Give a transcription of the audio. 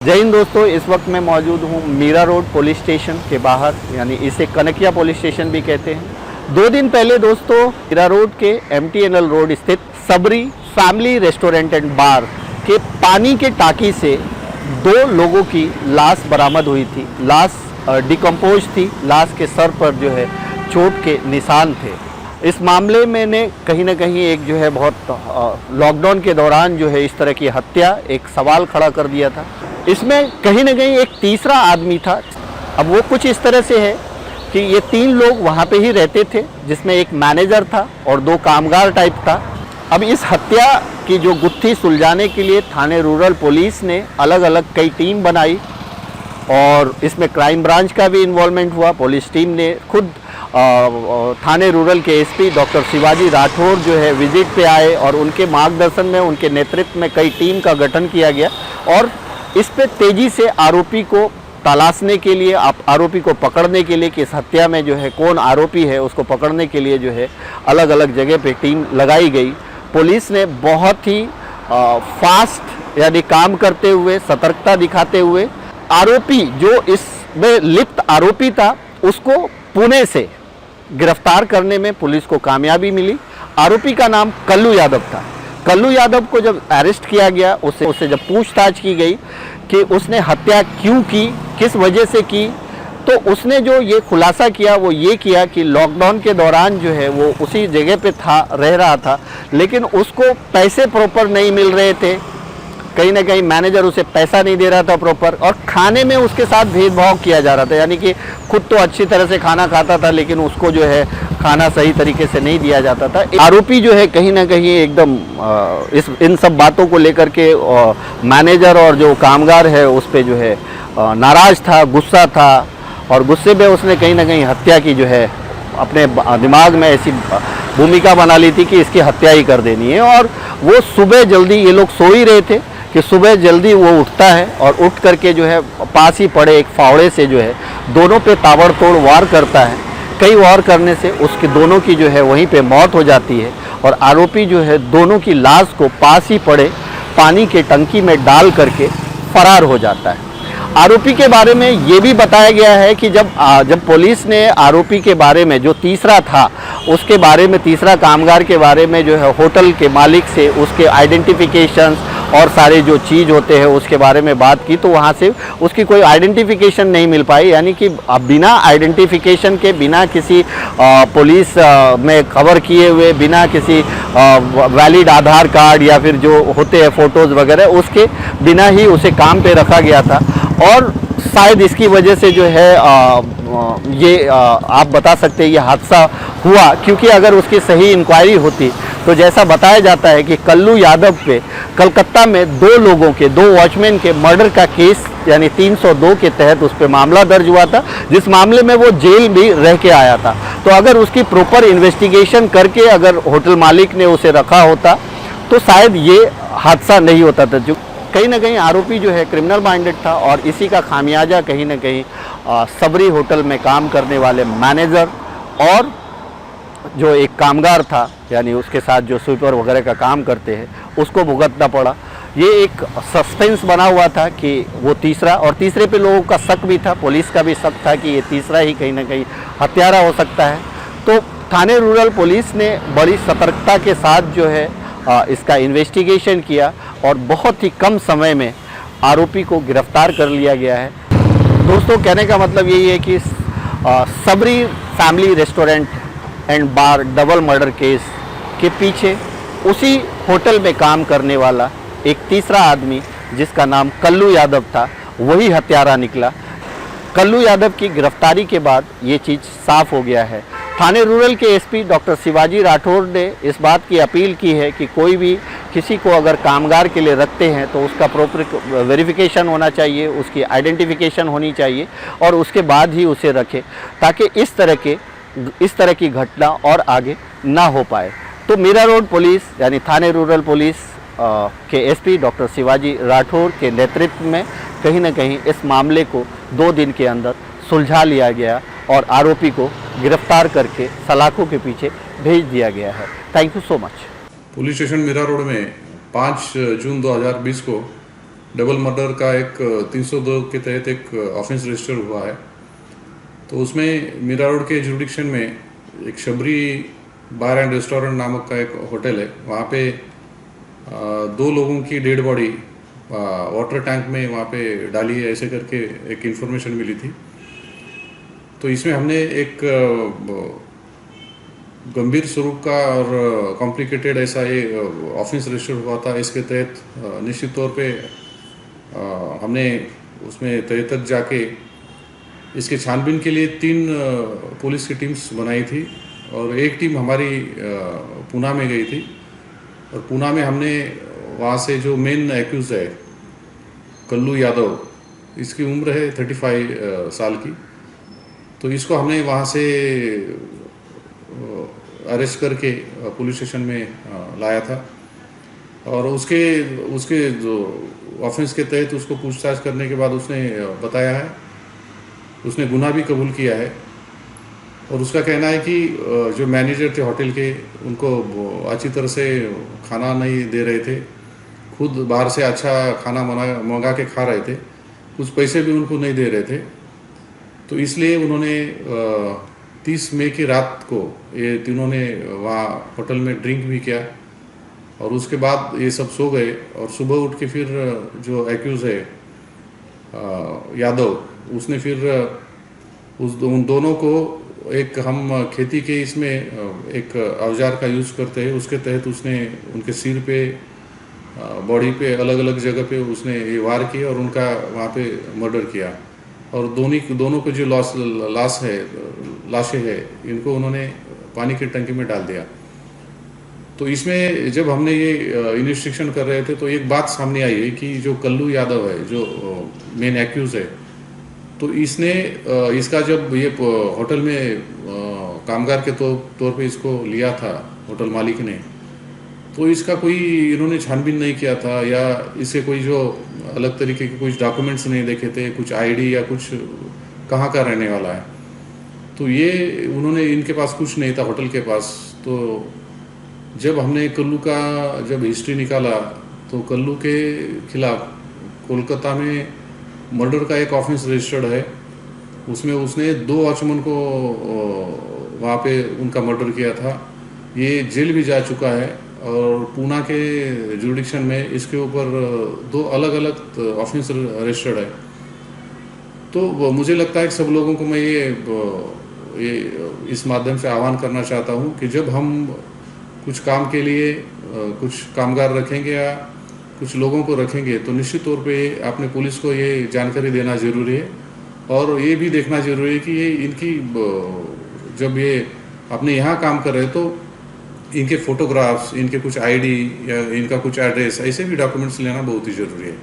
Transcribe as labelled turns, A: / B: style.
A: जय हिंद दोस्तों, इस वक्त मैं मौजूद हूँ मीरा रोड पुलिस स्टेशन के बाहर, यानी इसे कनकिया पुलिस स्टेशन भी कहते हैं। 2 दिन पहले दोस्तों मीरा रोड के MTNL रोड स्थित सबरी फैमिली रेस्टोरेंट एंड बार के पानी के टाकी से 2 लोगों की लाश बरामद हुई थी। लाश डिकम्पोज थी, लाश के सर पर जो है चोट के निशान थे। इस मामले में ने कहीं ना कहीं एक जो है बहुत लॉकडाउन के दौरान जो है इस तरह की हत्या एक सवाल खड़ा कर दिया था। इसमें कहीं ना कहीं एक तीसरा आदमी था। अब वो कुछ इस तरह से है कि ये 3 लोग वहाँ पे ही रहते थे, जिसमें एक मैनेजर था और 2 कामगार टाइप था। अब इस हत्या की जो गुत्थी सुलझाने के लिए थाने रूरल पुलिस ने अलग अलग कई टीम बनाई और इसमें क्राइम ब्रांच का भी इन्वॉल्वमेंट हुआ। पुलिस टीम ने खुद थाने रूरल के SP डॉक्टर शिवाजी राठौर जो है विजिट पे आए और उनके मार्गदर्शन में, उनके नेतृत्व में कई टीम का गठन किया गया और इस पे तेज़ी से आरोपी को तलाशने के लिए, आरोपी को पकड़ने के लिए कि इस हत्या में जो है कौन आरोपी है उसको पकड़ने के लिए जो है अलग अलग जगह पे टीम लगाई गई। पुलिस ने बहुत ही फास्ट यानी काम करते हुए, सतर्कता दिखाते हुए आरोपी जो इसमें लिप्त आरोपी था उसको पुणे से गिरफ्तार करने में पुलिस को कामयाबी मिली। आरोपी का नाम कल्लू यादव था। कल्लू यादव को जब अरेस्ट किया गया, उससे जब पूछताछ की गई कि उसने हत्या क्यों की, किस वजह से की, तो उसने जो ये खुलासा किया वो ये किया कि लॉकडाउन के दौरान जो है वो उसी जगह पे था, रह रहा था, लेकिन उसको पैसे प्रॉपर नहीं मिल रहे थे। कहीं ना कहीं मैनेजर उसे पैसा नहीं दे रहा था प्रॉपर और खाने में उसके साथ भेदभाव किया जा रहा था। यानी कि खुद तो अच्छी तरह से खाना खाता था लेकिन उसको जो है खाना सही तरीके से नहीं दिया जाता था। आरोपी जो है कहीं ना कहीं एकदम इन सब बातों को लेकर के मैनेजर और जो कामगार है उस पर जो है नाराज़ था, गुस्सा था और गुस्से में उसने कहीं ना कहीं हत्या की जो है अपने दिमाग में ऐसी भूमिका बना ली थी कि इसकी हत्या ही कर देनी है। और वो सुबह जल्दी, ये लोग सो ही रहे थे कि सुबह जल्दी वो उठता है और उठ करके जो है पास ही पड़े एक फावड़े से जो है दोनों पे ताबड़तोड़ वार करता है। कई वार करने से उसके दोनों की जो है वहीं पे मौत हो जाती है और आरोपी जो है दोनों की लाश को पास ही पड़े पानी के टंकी में डाल करके फरार हो जाता है। आरोपी के बारे में ये भी बताया गया है कि जब पुलिस ने आरोपी के बारे में, जो तीसरा था उसके बारे में, तीसरा कामगार के बारे में जो है होटल के मालिक से उसके आइडेंटिफिकेशन और सारे जो चीज़ होते हैं उसके बारे में बात की, तो वहाँ से उसकी कोई आइडेंटिफिकेशन नहीं मिल पाई। यानी कि बिना आइडेंटिफिकेशन के, बिना किसी पुलिस में कवर किए हुए, बिना किसी वैलिड आधार कार्ड या फिर जो होते हैं फ़ोटोज़ वगैरह, उसके बिना ही उसे काम पे रखा गया था। और शायद इसकी वजह से जो है आप बता सकते हैं ये हादसा हुआ, क्योंकि अगर उसकी सही इंक्वायरी होती तो जैसा बताया जाता है कि कल्लू यादव पे कलकत्ता में 2 लोगों के, 2 वॉचमैन के मर्डर का केस यानी 302 के तहत उस पर मामला दर्ज हुआ था, जिस मामले में वो जेल भी रह के आया था। तो अगर उसकी प्रॉपर इन्वेस्टिगेशन करके अगर होटल मालिक ने उसे रखा होता तो शायद ये हादसा नहीं होता था। जो कहीं ना कहीं आरोपी जो है क्रिमिनल माइंडेड था और इसी का खामियाजा कहीं ना कहीं सबरी होटल में काम करने वाले मैनेजर और जो एक कामगार था, यानी उसके साथ जो स्वीपर वगैरह का काम करते हैं, उसको भुगतना पड़ा। ये एक सस्पेंस बना हुआ था कि वो तीसरा, और तीसरे पे लोगों का शक भी था, पुलिस का भी शक था कि ये तीसरा ही कहीं ना कहीं हत्यारा हो सकता है। तो थाने रूरल पुलिस ने बड़ी सतर्कता के साथ जो है इसका इन्वेस्टिगेशन किया और बहुत ही कम समय में आरोपी को गिरफ्तार कर लिया गया है। दोस्तों, कहने का मतलब यही है कि Sabari family restaurant and bar double murder case के पीछे उसी होटल में काम करने वाला एक तीसरा आदमी जिसका नाम कल्लू यादव था, वही हत्यारा निकला। कल्लू यादव की गिरफ्तारी के बाद ये चीज़ साफ हो गया है। थाने रूरल के SP डॉक्टर शिवाजी राठौर ने इस बात की अपील की है कि कोई भी किसी को अगर कामगार के लिए रखते हैं तो उसका प्रॉपर वेरिफिकेशन होना चाहिए, उसकी आइडेंटिफिकेशन होनी चाहिए और उसके बाद ही उसे रखें, ताकि इस तरह की घटना और आगे ना हो पाए। तो मीरा रोड पुलिस यानी थाने रूरल पुलिस के SP डॉक्टर शिवाजी राठौर के नेतृत्व में कहीं ना कहीं इस मामले को 2 दिन के अंदर सुलझा लिया गया और आरोपी को गिरफ्तार करके सलाखों के पीछे भेज दिया गया है। Thank you so much.
B: Police station Mira road में 5 जून 2020 को डबल मर्डर का एक 302 के तहत एक ऑफेंस रजिस्टर हुआ है। तो उसमें मीरा रोड के जुरिडिक्शन में एक शबरी बार एंड रेस्टोरेंट नामक का एक होटल है। वहाँ पे दो लोगों की डेड बॉडी वाटर टैंक में वहाँ पे डाली है, ऐसे करके एक इन्फॉर्मेशन मिली थी। तो इसमें हमने एक गंभीर स्वरूप का और कॉम्प्लिकेटेड ऐसा ये ऑफेंस रजिस्टर हुआ था। इसके तहत निश्चित तौर पे हमने उसमें तह तक जाके इसके छानबीन के लिए 3 पुलिस की टीम्स बनाई थी और एक टीम हमारी पूना में गई थी। और पूना में हमने वहाँ से जो मेन एक्यूज है कल्लू यादव, इसकी उम्र है 35 साल की। तो इसको हमने वहाँ से अरेस्ट करके पुलिस स्टेशन में लाया था और उसके उसके जो ऑफेंस के तहत उसको पूछताछ करने के बाद उसने बताया है, उसने गुनाह भी कबूल किया है। और उसका कहना है कि जो मैनेजर थे होटल के, उनको अच्छी तरह से खाना नहीं दे रहे थे, खुद बाहर से अच्छा खाना मंगा के खा रहे थे, कुछ पैसे भी उनको नहीं दे रहे थे। तो इसलिए उन्होंने 30 मई की रात को ये तीनों ने वहाँ होटल में ड्रिंक भी किया और उसके बाद ये सब सो गए। और सुबह उठ के फिर जो एक्यूज़ है यादव, उसने फिर उन दोनों को एक हम खेती के इसमें एक औजार का यूज़ करते हैं, उसके तहत उसने उनके सिर पे बॉडी पे अलग अलग जगह पे उसने ये वार किया और उनका वहाँ पे मर्डर किया। और दोनों को जो लाशें है, इनको उन्होंने पानी की टंकी में डाल दिया। तो इसमें जब हमने ये इन्वेस्टिगेशन कर रहे थे तो एक बात सामने आई है कि जो कल्लू यादव है, जो मेन एक्यूज है, तो इसने इसका जब ये होटल में कामगार के तौर पे इसको लिया था होटल मालिक ने, तो इसका कोई इन्होंने छानबीन नहीं किया था या इसे कोई जो अलग तरीके के कुछ डॉक्यूमेंट्स नहीं देखे थे, कुछ आईडी या कुछ कहाँ का रहने वाला है। तो ये उन्होंने, इनके पास कुछ नहीं था होटल के पास। तो जब हमने कल्लू का जब हिस्ट्री निकाला तो कल्लू के खिलाफ कोलकाता में मर्डर का एक ऑफेंस रजिस्टर्ड है। उसमें उसने 2 वॉचमैन को वहाँ पे उनका मर्डर किया था। ये जेल भी जा चुका है और पूना के जुरिडिक्शन में इसके ऊपर 2 अलग अलग ऑफेंस रजिस्टर्ड है। तो मुझे लगता है कि सब लोगों को मैं ये इस माध्यम से आह्वान करना चाहता हूँ कि जब हम कुछ काम के लिए कुछ कामगार रखेंगे या कुछ लोगों को रखेंगे तो निश्चित तौर पे आपने पुलिस को ये जानकारी देना ज़रूरी है। और ये भी देखना ज़रूरी है कि ये इनकी जब ये अपने यहाँ काम कर रहे हैं तो इनके फ़ोटोग्राफ्स, इनके कुछ आईडी या इनका कुछ एड्रेस, ऐसे भी डॉक्यूमेंट्स लेना बहुत ही ज़रूरी है।